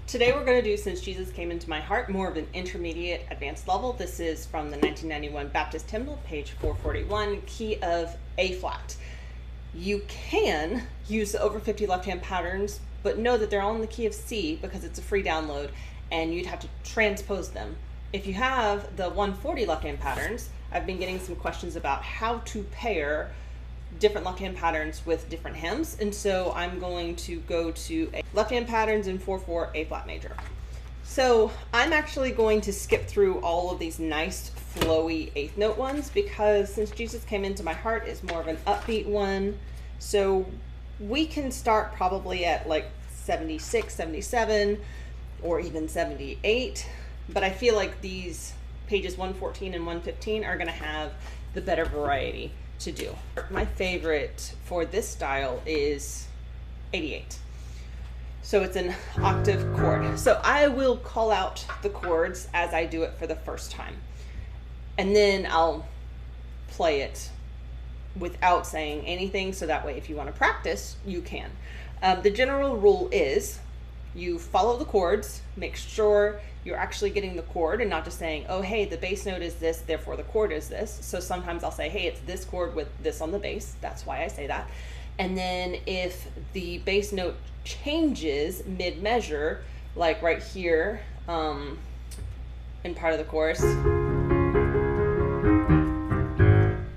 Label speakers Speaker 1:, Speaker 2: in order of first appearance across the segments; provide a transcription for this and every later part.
Speaker 1: Today we're going to do Since Jesus Came Into My Heart, more of an intermediate advanced level. This is from the 1991 Baptist Hymnal, page 441, key of A flat. You can use the over 50 left-hand patterns, but know that they're all in the key of C because it's a free download, and you'd have to transpose them. If you have the 140 left-hand patterns, I've been getting some questions about how to pair different left-hand patterns with different hymns, and so I'm going to go to left-hand patterns in 4/4 A flat major. So I'm actually going to skip through all of these nice flowy eighth note ones because Since Jesus Came Into My Heart is more of an upbeat one. So we can start probably at like 76, 77, or even 78, but I feel like these pages 114 and 115 are going to have the better variety to do. My favorite for this style is 88. So it's an octave chord. So I will call out the chords as I do it for the first time. And then I'll play it without saying anything, so that way if you want to practice, you can. The general rule is you follow the chords, make sure you're actually getting the chord and not just saying, oh, hey, the bass note is this, therefore the chord is this. So sometimes I'll say, hey, it's this chord with this on the bass. That's why I say that. And then if the bass note changes mid-measure, like right here in part of the chorus,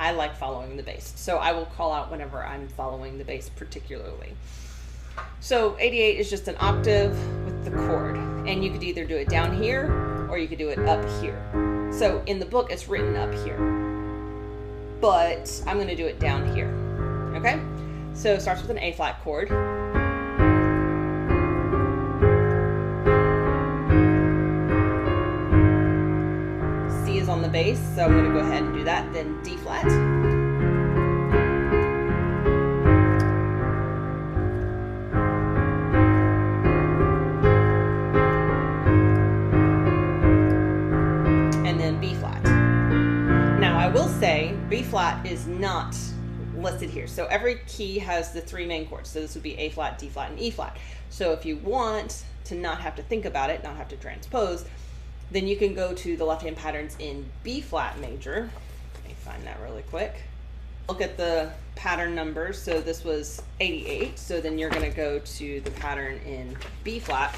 Speaker 1: I like following the bass. So I will call out whenever I'm following the bass particularly. So 88 is just an octave with the chord, and you could either do it down here or you could do it up here. So in the book it's written up here, but I'm going to do it down here. Okay, so it starts with an A flat chord, C is on the bass, so I'm going to go ahead and do that, then D flat, say B flat is not listed here. So every key has the three main chords. So this would be A flat, D flat, and E flat. So if you want to not have to think about it, not have to transpose, then you can go to the left-hand patterns in B flat major. Let me find that really quick. Look at the pattern numbers. So this was 88. So then you're going to go to the pattern in B flat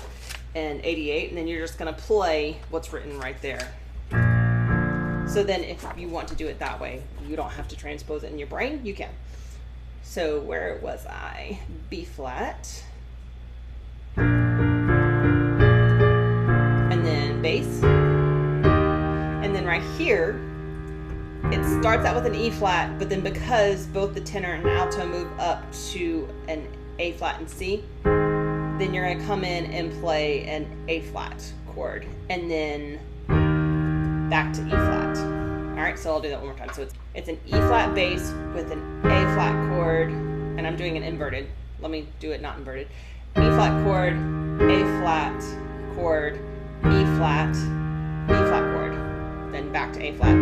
Speaker 1: and 88, and then you're just going to play what's written right there. So then if you want to do it that way, you don't have to transpose it in your brain, you can. So where was I? B flat. And then bass. And then right here, it starts out with an E flat, but then because both the tenor and alto move up to an A flat and C, then you're gonna come in and play an A flat chord, and then back to E flat. All right, so I'll do that one more time. So it's an E flat bass with an A flat chord, and I'm doing an inverted. Let me do it not inverted. E flat chord, A flat chord, E flat chord, then back to A flat.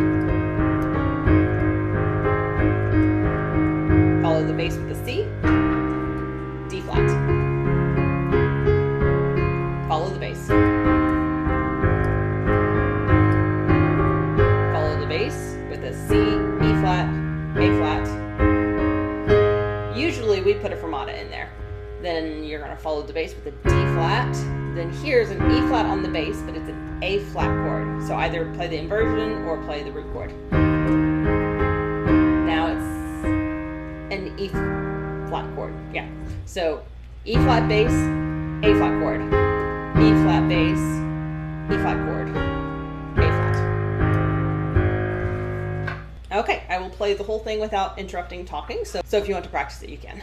Speaker 1: Follow the bass with a C, D flat. Follow the bass. With a C, E flat, A flat. Usually we put a fermata in there. Then you're going to follow the bass with a D flat. Then here's an E flat on the bass, but it's an A flat chord. So either play the inversion or play the root chord. Now it's an E flat chord. Yeah. So E flat bass, A flat chord. E flat bass, E flat chord. Okay, I will play the whole thing without interrupting talking, so if you want to practice it, you can.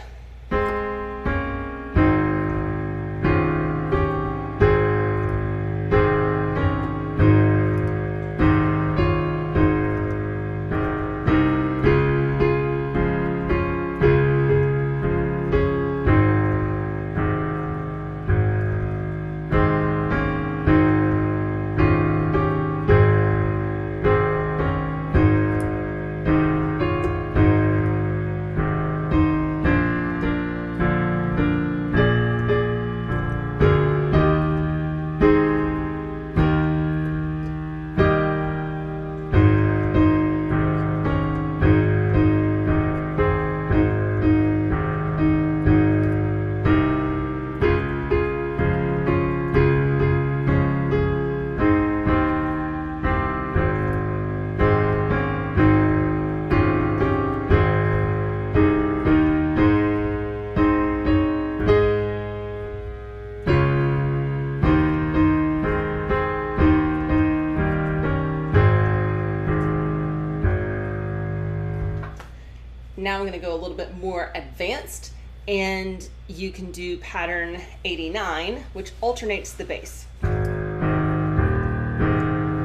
Speaker 1: now I'm going to go a little bit more advanced, and you can do pattern 89, which alternates the bass.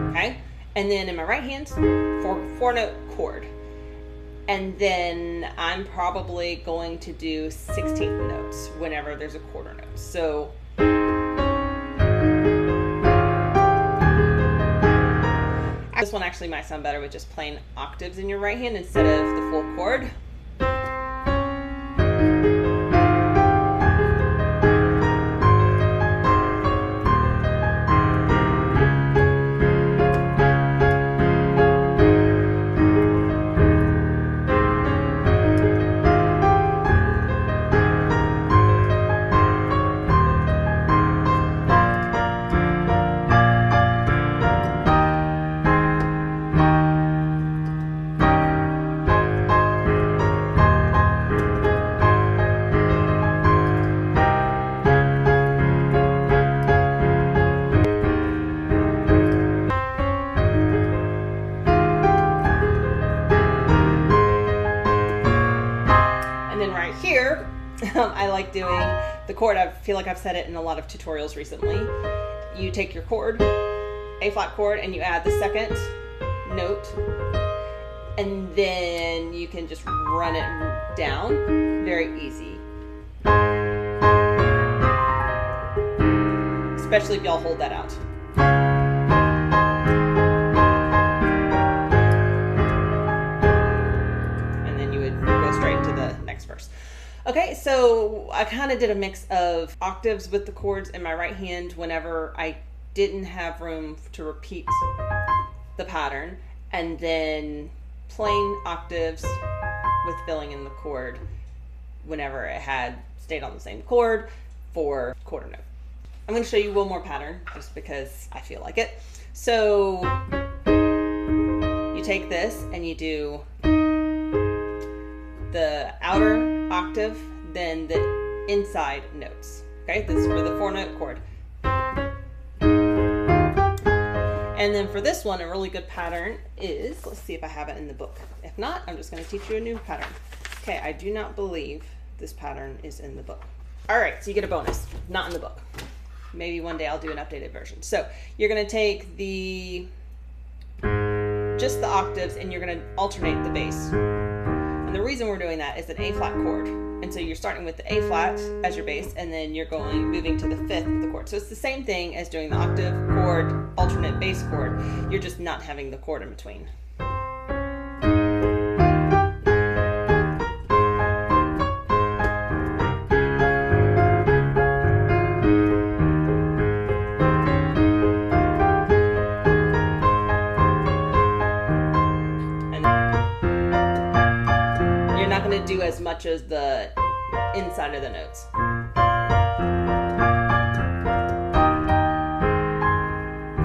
Speaker 1: Okay, and then in my right hand, four-note chord. And then I'm probably going to do 16th notes whenever there's a quarter note. So this one actually might sound better with just plain octaves in your right hand instead of the full chord. I like doing the chord. I feel like I've said it in a lot of tutorials recently. You take your chord, A flat chord, and you add the second note, and then you can just run it down. Very easy. Especially if y'all hold that out. And then you would go straight to the next verse. Okay, so I kind of did a mix of octaves with the chords in my right hand whenever I didn't have room to repeat the pattern, and then plain octaves with filling in the chord whenever it had stayed on the same chord for quarter note. I'm going to show you one more pattern just because I feel like it. So you take this and you do the outer octave, then the inside notes. Okay, this is for the four-note chord. And then for this one, a really good pattern is, let's see if I have it in the book. If not, I'm just going to teach you a new pattern. Okay, I do not believe this pattern is in the book. All right, so you get a bonus, not in the book. Maybe one day I'll do an updated version. So you're going to take just the octaves, and you're going to alternate the bass. And the reason we're doing that is an A flat chord. And so you're starting with the A flat as your bass, and then you're moving to the fifth of the chord. So it's the same thing as doing the octave, chord, alternate bass chord. You're just not having the chord in between. To do as much as the inside of the notes. And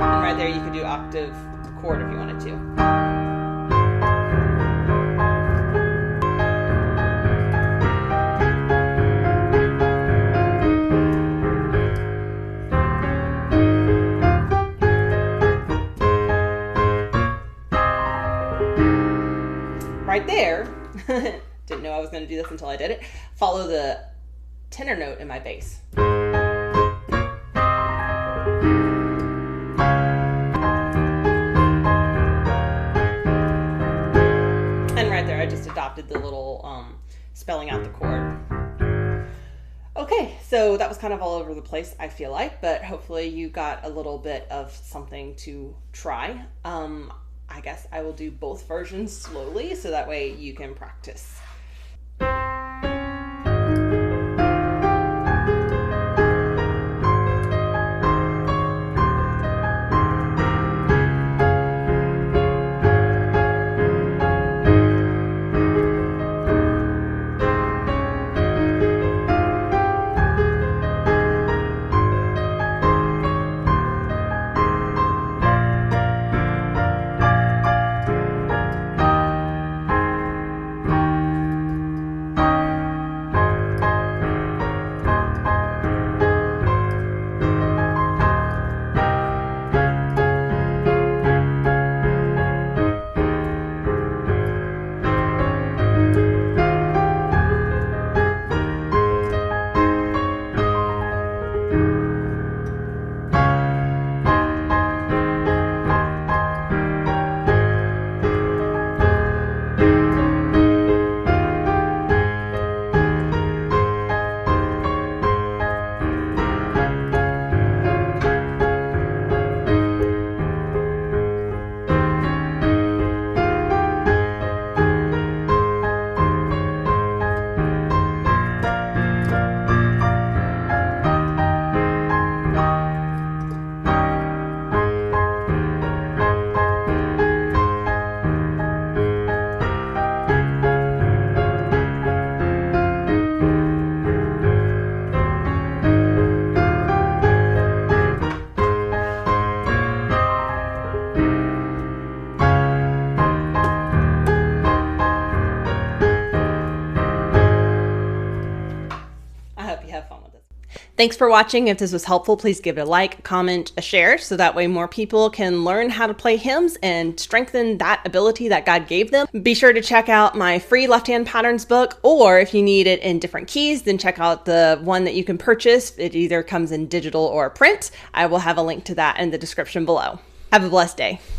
Speaker 1: right there you could do octave chord if you wanted to. Right there, didn't know I was going to do this until I did it. Follow the tenor note in my bass. And right there, I just adopted the little spelling out the chord. Okay, so that was kind of all over the place, I feel like, but hopefully you got a little bit of something to try. I guess I will do both versions slowly so that way you can practice. Thanks for watching. If this was helpful, please give it a like, comment, a share, so that way more people can learn how to play hymns and strengthen that ability that God gave them. Be sure to check out my free left-hand patterns book, or if you need it in different keys, then check out the one that you can purchase. It either comes in digital or print. I will have a link to that in the description below. Have a blessed day.